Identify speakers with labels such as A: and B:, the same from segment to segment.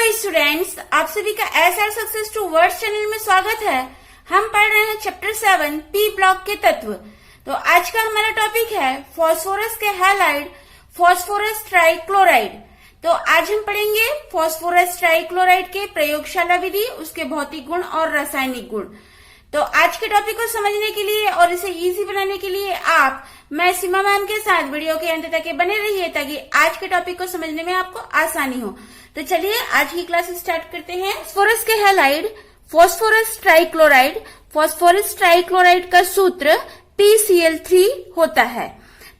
A: Students, आप सभी का SR success to words channel में स्वागत है। हम पढ़ रहे हैं चैप्टर 7 पी ब्लॉक के तत्व। तो आज का हमारा टॉपिक है फास्फोरस के हैलाइड फास्फोरस ट्राइक्लोराइड। तो आज हम पढ़ेंगे फास्फोरस ट्राइक्लोराइड के प्रयोगशाला विधि, उसके भौतिक गुण और रासायनिक गुण। तो आज के टॉपिक को समझने के लिए और इसे इजी बनाने के लिए आप मैं सीमा मैम के साथ वीडियो के अंत तक बने रहिए ताकि आज के टॉपिक को समझने में आपको आसानी हो। तो चलिए आज की क्लास स्टार्ट करते हैं। फास्फोरस के halide phosphorus trichloride. Phosphorus trichloride का सूत्र PCl3 होता है।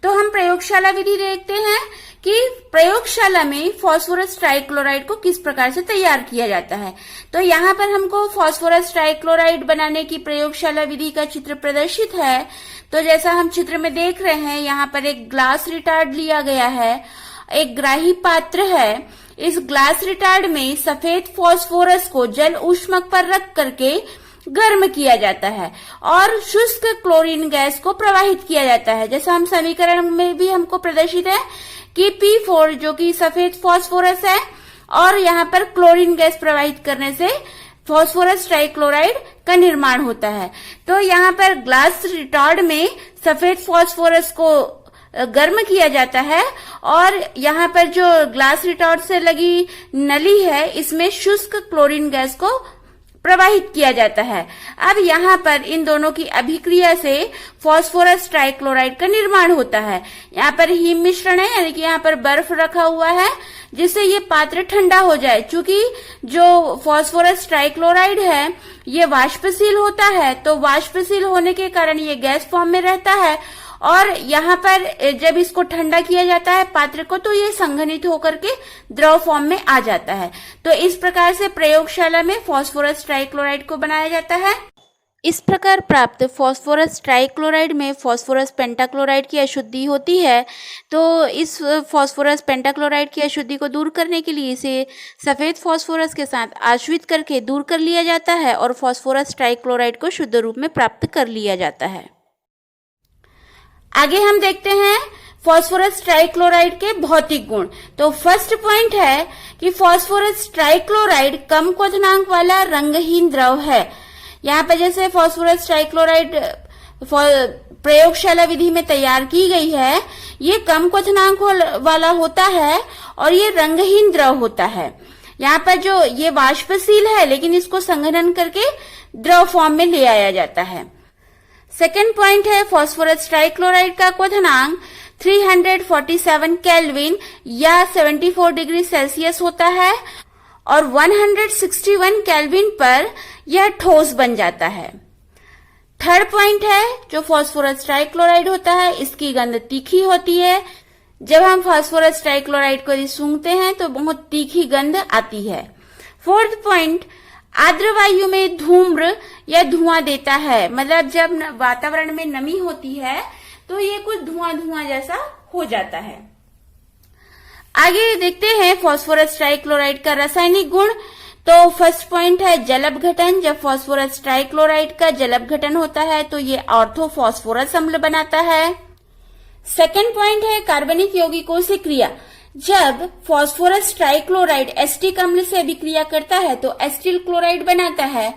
A: तो हम प्रयोगशाला विधि देखते हैं कि प्रयोगशाला में फास्फोरस ट्राइक्लोराइड को किस प्रकार से तैयार किया जाता है। तो यहाँ पर हमको फास्फोरस ट्राइक्लोराइड बनाने की प्रयोगशाला विधि का चित्र प्रदर्शित है। तो जैसा हम चित्र में देख रहे हैं, यहाँ पर एक ग्लास रिटार्ड लिया गया है, एक ग्राही पात्र है। इस ग्लास रिटार्ड में सफेद फास्फोरस को जल ऊष्मक पर रख करके गर्म किया जाता है और शुष्क क्लोरीन गैस को प्रवाहित किया जाता है। जैसा हम समीकरण में भी हमको प्रदर्शित है कि P4 जो कि सफेद फास्फोरस है और यहाँ पर क्लोरीन गैस प्रवाहित करने से फास्फोरस ट्राइक्लोराइड का निर्माण होता है। तो यहाँ पर ग्लास रिटार्ड में सफेद फास्फोरस को गर्म किया जाता है और यहाँ पर जो ग्लास रिटार्ड से लगी नली है, इसमें शुष्क क्लोरीन गैस को प्रवाहित किया जाता है। अब यहाँ पर इन दोनों की अभिक्रिया से फास्फोरस ट्राइक्लोराइड का निर्माण होता है। यहाँ पर हिम मिश्रण है, यानी कि यहाँ पर बर्फ रखा हुआ है जिससे ये पात्र ठंडा हो जाए। चूंकि जो फास्फोरस ट्राइक्लोराइड है ये वाष्पशील होता है, तो वाष्पशील होने के कारण ये गैस फॉर्म में रहता है और यहाँ पर जब इसको ठंडा किया जाता है पात्र को, तो ये संघनित होकर के द्रव फॉर्म में आ जाता है। तो इस प्रकार से प्रयोगशाला में फास्फोरस ट्राइक्लोराइड को बनाया जाता है। इस प्रकार प्राप्त फास्फोरस ट्राइक्लोराइड में फास्फोरस पेंटाक्लोराइड की अशुद्धि होती है। तो इस फास्फोरस पेंटाक्लोराइड की अशुद्धि को दूर करने के लिए इसे सफेद फास्फोरस के साथ आश्रित करके दूर कर लिया जाता है और फास्फोरस ट्राइक्लोराइड को शुद्ध रूप में प्राप्त कर लिया जाता है। आगे हम देखते हैं फास्फोरस ट्राइक्लोराइड के भौतिक गुण। तो फर्स्ट पॉइंट है कि फास्फोरस ट्राइक्लोराइड कम क्वथनांक वाला रंगहीन द्रव है। यहाँ पर जैसे फास्फोरस ट्राइक्लोराइड प्रयोगशाला विधि में तैयार की गई है, ये कम क्वथनांक वाला होता है और ये रंगहीन द्रव होता है। यहाँ पर जो ये वाष्पशील है लेकिन इसको संघनन करके द्रव फॉर्म में ले आया जाता है। सेकेंड पॉइंट है फास्फोरस ट्राइक्लोराइड का क्वथनांक 347 केल्विन या 74 डिग्री सेल्सियस होता है और 161 केल्विन पर यह ठोस बन जाता है। थर्ड पॉइंट है जो फास्फोरस ट्राइक्लोराइड होता है, इसकी गंध तीखी होती है। जब हम फास्फोरस ट्राइक्लोराइड को सूंघते हैं तो बहुत तीखी गंध आती है। फोर्थ पॉइंट, आर्द्र वायु में धूम्र या धुआं देता है। मतलब जब वातावरण में नमी होती है तो ये कुछ धुआं धुआं जैसा हो जाता है। आगे देखते हैं फास्फोरस ट्राइक्लोराइड का रासायनिक गुण। तो फर्स्ट पॉइंट है जल अपघटन। जब फास्फोरस ट्राइक्लोराइड का जल अपघटन होता है तो ये ऑर्थोफॉस्फोरस अम्ल बनाता है। सेकेंड पॉइंट है कार्बनिक यौगिकों से क्रिया। जब फास्फोरस ट्राइक्लोराइड एसिटिक अम्ल से अभिक्रिया करता है तो एसिटिल क्लोराइड बनाता है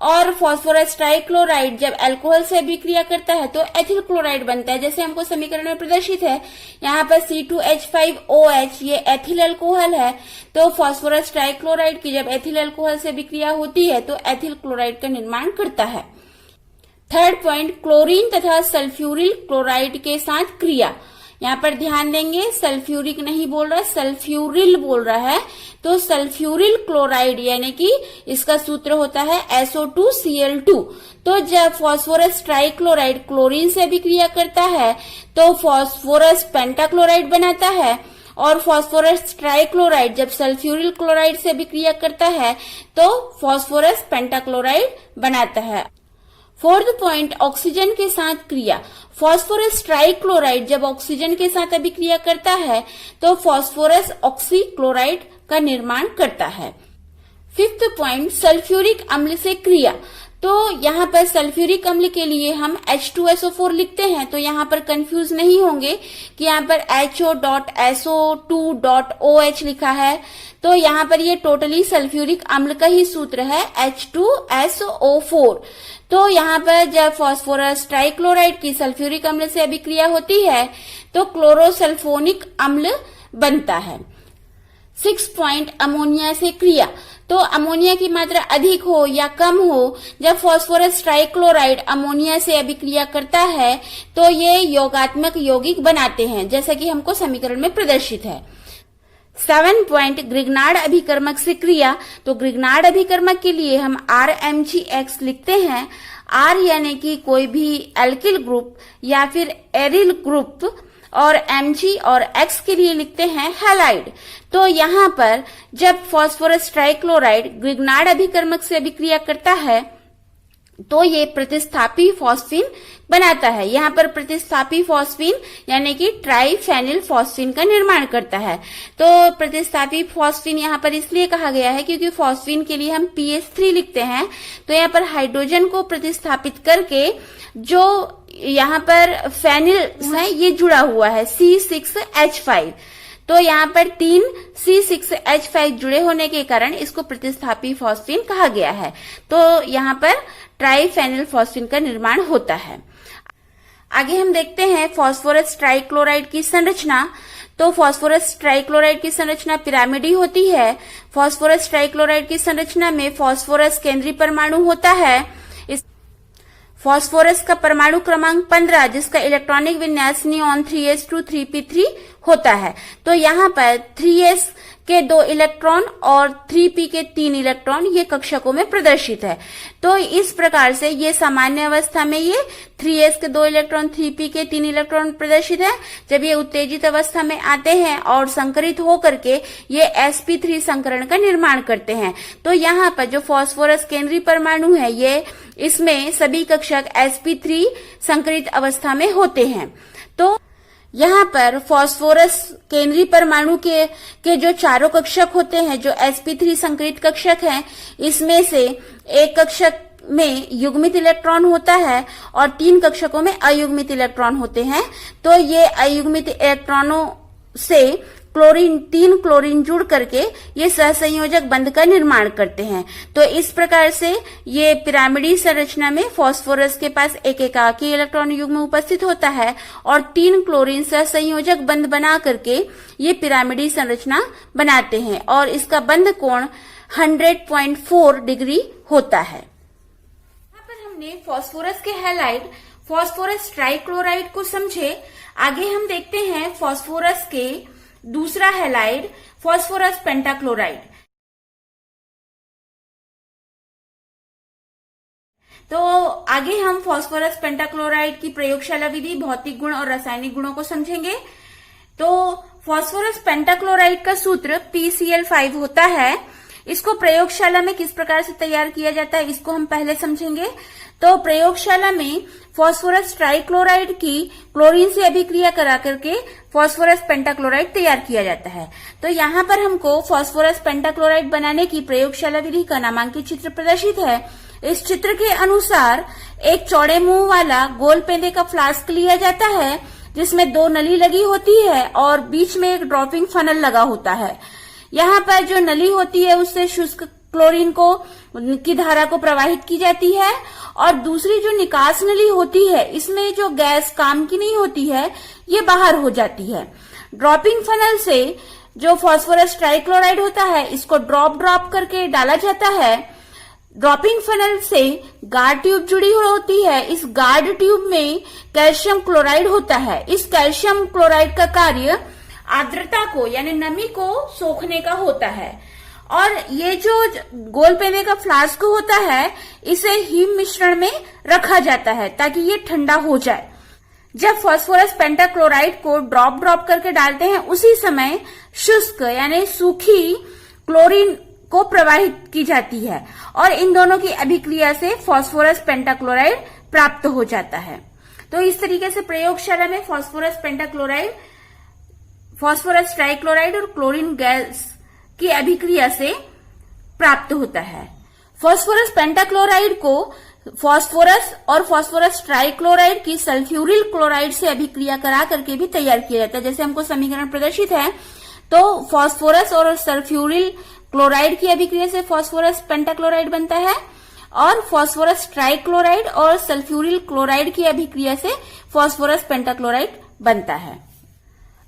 A: और फास्फोरस ट्राइक्लोराइड जब अल्कोहल से अभिक्रिया करता है तो एथिल क्लोराइड बनता है। जैसे हमको समीकरण में प्रदर्शित है, यहाँ पर C2H5OH ये एथिल अल्कोहल है। तो फास्फोरस ट्राइक्लोराइड की जब एथिल अल्कोहल से अभिक्रिया होती है तो एथिल क्लोराइड का निर्माण करता है। थर्ड पॉइंट, क्लोरीन तथा सल्फ्यूरिल क्लोराइड के साथ क्रिया। यहाँ पर ध्यान देंगे, सल्फ्यूरिक नहीं बोल रहा, सल्फ्यूरिल बोल रहा है। तो सल्फ्यूरिल क्लोराइड यानी कि इसका सूत्र होता है SO2Cl2। तो जब फास्फोरस ट्राइक्लोराइड क्लोरीन से अभिक्रिया करता है तो फास्फोरस पेंटाक्लोराइड बनाता है और फास्फोरस ट्राइक्लोराइड जब सल्फ्यूरिल क्लोराइड से अभिक्रिया करता है तो फास्फोरस पेंटाक्लोराइड बनाता है। फोर्थ पॉइंट, ऑक्सीजन के साथ क्रिया। फास्फोरस ट्राइक्लोराइड जब ऑक्सीजन के साथ अभिक्रिया करता है तो फास्फोरस ऑक्सीक्लोराइड का निर्माण करता है। फिफ्थ पॉइंट, सल्फ्यूरिक अम्ल से क्रिया। तो यहाँ पर सल्फ्यूरिक अम्ल के लिए हम H2SO4 लिखते हैं, तो यहाँ पर कंफ्यूज नहीं होंगे कि यहाँ पर HO.SO2.OH लिखा है, तो यहाँ पर ये टोटली सल्फ्यूरिक अम्ल का ही सूत्र है H2SO4। तो यहाँ पर जब फास्फोरस ट्राइक्लोराइड की सल्फ्यूरिक अम्ल से अभिक्रिया होती है तो क्लोरोसल्फोनिक अम्ल बनता है। 6 पॉइंट अमोनिया से क्रिया, तो अमोनिया की मात्रा अधिक हो या कम हो, जब फास्फोरस ट्राइक्लोराइड अमोनिया से अभिक्रिया करता है तो ये योगात्मक यौगिक बनाते हैं, जैसा कि हमको समीकरण में प्रदर्शित है। 7 पॉइंट ग्रिग्नार्ड अभिकर्मक से क्रिया, तो ग्रिग्नार्ड अभिकर्मक के लिए हम RMgX लिखते हैं। R यानी कि कोई भी एल्किल ग्रुप या फिर एरिल ग्रुप, और Mg और X के लिए लिखते हैं हैलाइड। तो यहाँ पर जब फास्फोरस ट्राइक्लोराइड ग्रिग्नार्ड अभिकर्मक से अभिक्रिया करता है तो ये प्रतिस्थापी फॉस्फीन बनाता है। यहाँ पर प्रतिस्थापी फॉस्फीन यानी कि ट्राइफेनिल फॉस्फीन का निर्माण करता है। तो प्रतिस्थापी फॉस्फीन यहाँ पर इसलिए कहा गया है क्योंकि फॉस्फीन के लिए हम PH3 लिखते हैं, तो यहाँ पर हाइड्रोजन को प्रतिस्थापित करके जो यहाँ पर फेनिल है ये जुड़ा हुआ है C6H5, तो यहाँ पर 3 C6H5 जुड़े होने के कारण इसको प्रतिस्थापी फॉस्फीन कहा गया है। तो यहाँ पर ट्राइफेनिल फॉस्फीन का निर्माण होता है। आगे हम देखते हैं फास्फोरस ट्राइक्लोराइड की संरचना। तो फास्फोरस ट्राइक्लोराइड की संरचना पिरामिडी होती है। फास्फोरस ट्राइक्लोराइड की संरचना में फास्फोरस केंद्रीय परमाणु होता है। इस फास्फोरस का परमाणु क्रमांक 15 जिसका इलेक्ट्रॉनिक विन्यास नियॉन 3s2 3p3 होता है। तो यहाँ पर 3s के 2 इलेक्ट्रॉन और 3p के 3 इलेक्ट्रॉन ये कक्षकों में प्रदर्शित है। तो इस प्रकार से ये सामान्य अवस्था में ये 3s के 2 इलेक्ट्रॉन 3p के 3 इलेक्ट्रॉन प्रदर्शित है। जब ये उत्तेजित अवस्था में आते हैं और संकरित होकर के ये sp3 संकरण का निर्माण करते हैं। तो यहाँ पर जो फास्फोरस केंद्रीय परमाणु है ये इसमें सभी कक्षक sp3 संकरित अवस्था में होते हैं। तो यहाँ पर फास्फोरस केंद्रीय परमाणु के जो चारों कक्षक होते हैं जो sp3 संकरित कक्षक हैं, इसमें से एक कक्षक में युग्मित इलेक्ट्रॉन होता है और 3 कक्षकों में अयुग्मित इलेक्ट्रॉन होते हैं। तो ये अयुग्मित इलेक्ट्रॉनों से 3 क्लोरीन जुड़ करके ये सहसंयोजक बंध का निर्माण करते हैं। तो इस प्रकार से ये पिरामिडी संरचना में फास्फोरस के पास एक एकाकी इलेक्ट्रॉन युग्म उपस्थित होता है और 3 क्लोरीन सहसंयोजक बंध बना करके ये पिरामिडी संरचना बनाते हैं और इसका बंध कोण 100.4 डिग्री होता है। यहाँ पर हमने फास्फोरस के हैलाइड फास्फोरस ट्राइक्लोराइड को समझे। आगे हम देखते हैं फास्फोरस के दूसरा हैलाइड फास्फोरस पेंटाक्लोराइड। तो आगे हम फास्फोरस पेंटाक्लोराइड की प्रयोगशाला विधि, भौतिक गुण और रासायनिक गुणों को समझेंगे। तो फास्फोरस पेंटाक्लोराइड का सूत्र PCl5 होता है। इसको प्रयोगशाला में किस प्रकार से तैयार किया जाता है इसको हम पहले समझेंगे। तो प्रयोगशाला में फास्फोरस ट्राइक्लोराइड की क्लोरीन से अभिक्रिया करा करके फास्फोरस पेंटाक्लोराइड तैयार किया जाता है। तो यहाँ पर हमको फास्फोरस पेंटाक्लोराइड बनाने की प्रयोगशाला विधि का नामांकित चित्र प्रदर्शित है। इस चित्र के अनुसार एक चौड़े मुंह वाला गोल पेंदे का फ्लास्क लिया जाता है जिसमें 2 नली लगी होती है और बीच में एक ड्रॉपिंग फनल लगा होता है। यहाँ पर जो नली होती है उससे शुष्क क्लोरीन की धारा को प्रवाहित की जाती है और दूसरी जो निकास नली होती है इसमें जो गैस काम की नहीं होती है ये बाहर हो जाती है। ड्रॉपिंग फनल से जो फास्फोरस ट्राइक्लोराइड होता है इसको ड्रॉप करके डाला जाता है। ड्रॉपिंग फनल से गार्ड ट्यूब जुड़ी होती है। इस गार्ड ट्यूब में कैल्शियम क्लोराइड होता है। इस कैल्शियम क्लोराइड का कार्य आर्द्रता को यानी नमी को सोखने का होता है और ये जो गोल पेंदे का फ्लास्क होता है इसे हिम मिश्रण में रखा जाता है ताकि ये ठंडा हो जाए। जब फास्फोरस पेंटाक्लोराइड को ड्रॉप करके डालते हैं उसी समय शुष्क यानी सूखी क्लोरीन को प्रवाहित की जाती है और इन दोनों की अभिक्रिया से फास्फोरस पेंटाक्लोराइड प्राप्त हो जाता है। तो इस तरीके से प्रयोगशाला में फास्फोरस ट्राइक्लोराइड और क्लोरीन गैस की अभिक्रिया से प्राप्त होता है। फास्फोरस पेंटाक्लोराइड को फास्फोरस और फास्फोरस ट्राइक्लोराइड की सल्फ्यूरिल क्लोराइड से अभिक्रिया करा करके भी तैयार किया जाता है। जैसे हमको समीकरण प्रदर्शित है, तो फास्फोरस और सल्फ्यूरिल क्लोराइड की अभिक्रिया से फास्फोरस पेंटाक्लोराइड बनता है और फास्फोरस ट्राइक्लोराइड और सल्फ्यूरिल क्लोराइड की अभिक्रिया से फास्फोरस पेंटाक्लोराइड बनता है।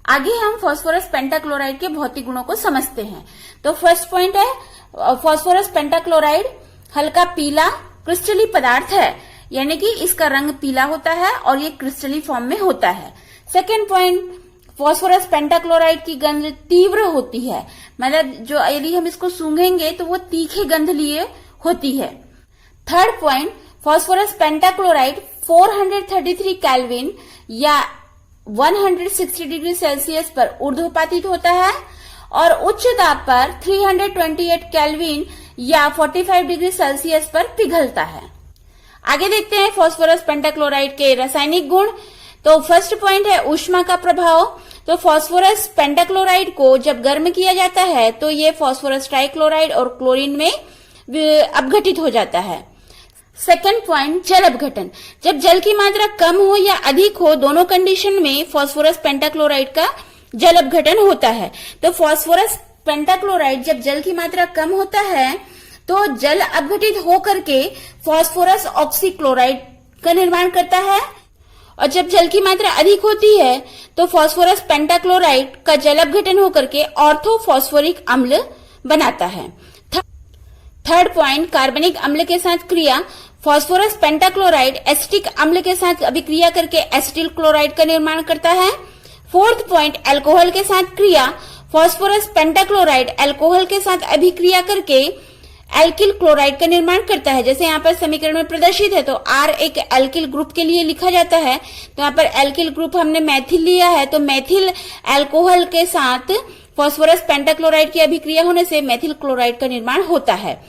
A: आगे हम फास्फोरस पेंटाक्लोराइड के भौतिक गुणों को समझते हैं। तो फर्स्ट पॉइंट है, फास्फोरस पेंटाक्लोराइड हल्का पीला क्रिस्टली पदार्थ है, यानी कि इसका रंग पीला होता है और ये क्रिस्टली फॉर्म में होता है। सेकेंड पॉइंट, फास्फोरस पेंटाक्लोराइड की गंध तीव्र होती है, मतलब जो यदि हम इसको सूंघेंगे तो वो तीखे गंध लिए होती है। Third point, phosphorus pentachloride 433 kelvin या 160 डिग्री सेल्सियस पर ऊर्ध्वपातित होता है और उच्च ताप पर 328 केल्विन या 45 डिग्री सेल्सियस पर पिघलता है। आगे देखते हैं फास्फोरस पेंटाक्लोराइड के रासायनिक गुण। तो फर्स्ट पॉइंट है ऊष्मा का प्रभाव। तो फास्फोरस पेंटाक्लोराइड को जब गर्म किया जाता है तो ये फास्फोरस ट्राइक्लोराइड और क्लोरीन में अपघटित हो जाता है। सेकंड पॉइंट, जल अपघटन। जब जल की मात्रा कम हो या अधिक हो, दोनों कंडीशन में फास्फोरस पेंटाक्लोराइड का जल अपघटन होता है। तो फास्फोरस पेंटाक्लोराइड जब जल की मात्रा कम होता है तो जल अपघटित होकर के फास्फोरस ऑक्सीक्लोराइड का निर्माण करता है और जब जल की मात्रा अधिक होती है तो फास्फोरस पेंटाक्लोराइड का जल अपघटन होकर के ऑर्थोफॉस्फोरिक अम्ल बनाता है। थर्ड पॉइंट, कार्बनिक अम्ल के साथ क्रिया। फास्फोरस पेंटाक्लोराइड एसिटिक अम्ल के साथ अभिक्रिया करके एसिटिल क्लोराइड का निर्माण करता है। फोर्थ पॉइंट, अल्कोहल के साथ क्रिया। फास्फोरस पेंटाक्लोराइड अल्कोहल के साथ अभिक्रिया करके एल्किल क्लोराइड का निर्माण करता है। जैसे यहाँ पर समीकरण में प्रदर्शित है, तो R एक एल्किल ग्रुप के लिए लिखा जाता है, तो यहाँ पर एल्किल ग्रुप हमने मैथिल लिया है, तो मैथिल अल्कोहल के साथ फास्फोरस पेंटाक्लोराइड की अभिक्रिया होने से मैथिल क्लोराइड का निर्माण होता है।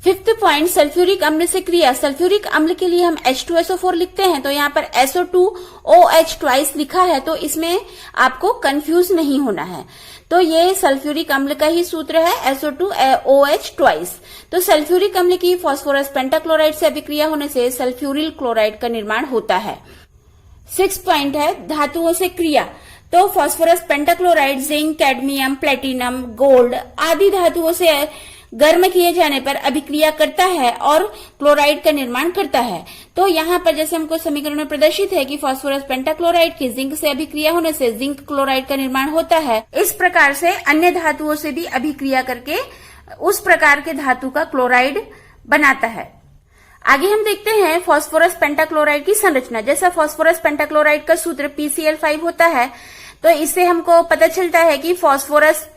A: फिफ्थ पॉइंट, सल्फ्यूरिक अम्ल से क्रिया। सल्फ्यूरिक अम्ल के लिए हम H2SO4 लिखते हैं, तो यहाँ पर SO2OH ट्वाइस लिखा है, तो इसमें आपको कंफ्यूज नहीं होना है। तो ये सल्फ्यूरिक अम्ल का ही सूत्र है, SO2OH ट्वाइस। तो सल्फ्यूरिक अम्ल की फास्फोरस पेंटाक्लोराइड से अभिक्रिया होने से सल्फ्यूरिल क्लोराइड का निर्माण होता है। सिक्स पॉइंट है, धातुओं से क्रिया। तो phosphorus pentachloride zinc, cadmium, platinum, gold आदि धातुओं से गर्म किए जाने पर अभिक्रिया करता है और क्लोराइड का निर्माण करता है। तो यहाँ पर जैसे हमको समीकरण में प्रदर्शित है कि फास्फोरस पेंटाक्लोराइड की जिंक से अभिक्रिया होने से जिंक क्लोराइड का निर्माण होता है। इस प्रकार से अन्य धातुओं से भी अभिक्रिया करके उस प्रकार के धातु का क्लोराइड बनाता है। आगे हम देखते हैं फास्फोरस पेंटाक्लोराइड की संरचना। जैसा फास्फोरस पेंटाक्लोराइड का सूत्र PCl5 होता है, तो इससे हमको पता चलता है कि फास्फोरस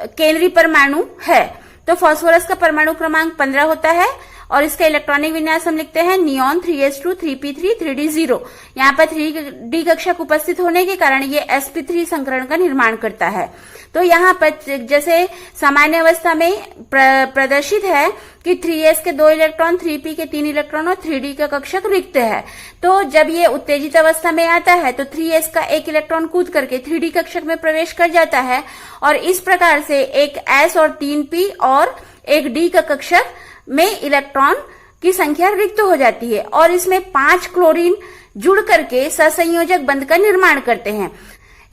A: केंद्रीय परमाणु है। तो फास्फोरस का परमाणु क्रमांक 15 होता है और इसका इलेक्ट्रॉनिक विन्यास हम लिखते हैं नियॉन 3s2 3p3 3d0। यहाँ पर 3d कक्षक उपस्थित होने के कारण ये sp3 संकरण का निर्माण करता है। तो यहाँ पर जैसे सामान्य अवस्था में प्रदर्शित है कि 3s के 2 इलेक्ट्रॉन, 3p के 3 इलेक्ट्रॉन और 3d का कक्षक रिक्त है। तो जब ये उत्तेजित अवस्था में आता है तो 3s का 1 इलेक्ट्रॉन कूद करके 3d कक्षक में प्रवेश कर जाता है और इस प्रकार से एक s और 3p और एक d का कक्षक में इलेक्ट्रॉन की संख्या रिक्त हो जाती है और इसमें 5 क्लोरीन जुड़ करके सहसंयोजक बंध का निर्माण करते हैं।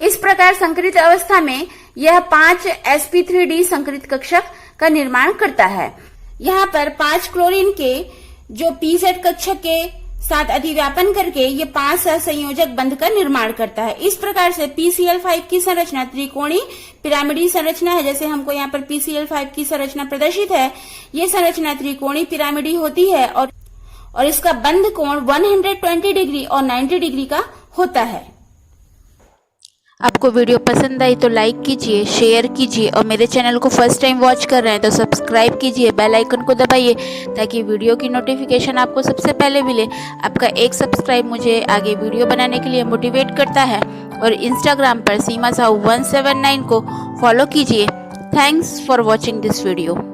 A: इस प्रकार संकरित अवस्था में यह 5 sp3d संकरित कक्षक का निर्माण करता है। यहाँ पर 5 क्लोरीन के जो pz कक्षक के साथ अधिव्यापन करके ये 5 सहसंयोजक बंध का निर्माण करता है। इस प्रकार से PCl5 की संरचना त्रिकोणीय पिरामिडीय संरचना है। जैसे हमको यहाँ पर PCl5 की संरचना प्रदर्शित है, ये संरचना त्रिकोणीय पिरामिडीय होती है और इसका बंध कोण 120 डिग्री और 90 डिग्री का होता है।
B: आपको वीडियो पसंद आई तो लाइक कीजिए, शेयर कीजिए और मेरे चैनल को फर्स्ट टाइम वॉच कर रहे हैं तो सब्सक्राइब कीजिए, बेल आइकन को दबाइए ताकि वीडियो की नोटिफिकेशन आपको सबसे पहले मिले। आपका एक सब्सक्राइब मुझे आगे वीडियो बनाने के लिए मोटिवेट करता है। और इंस्टाग्राम पर सीमा साहू 179 को फॉलो कीजिए। Thanks for watching this video.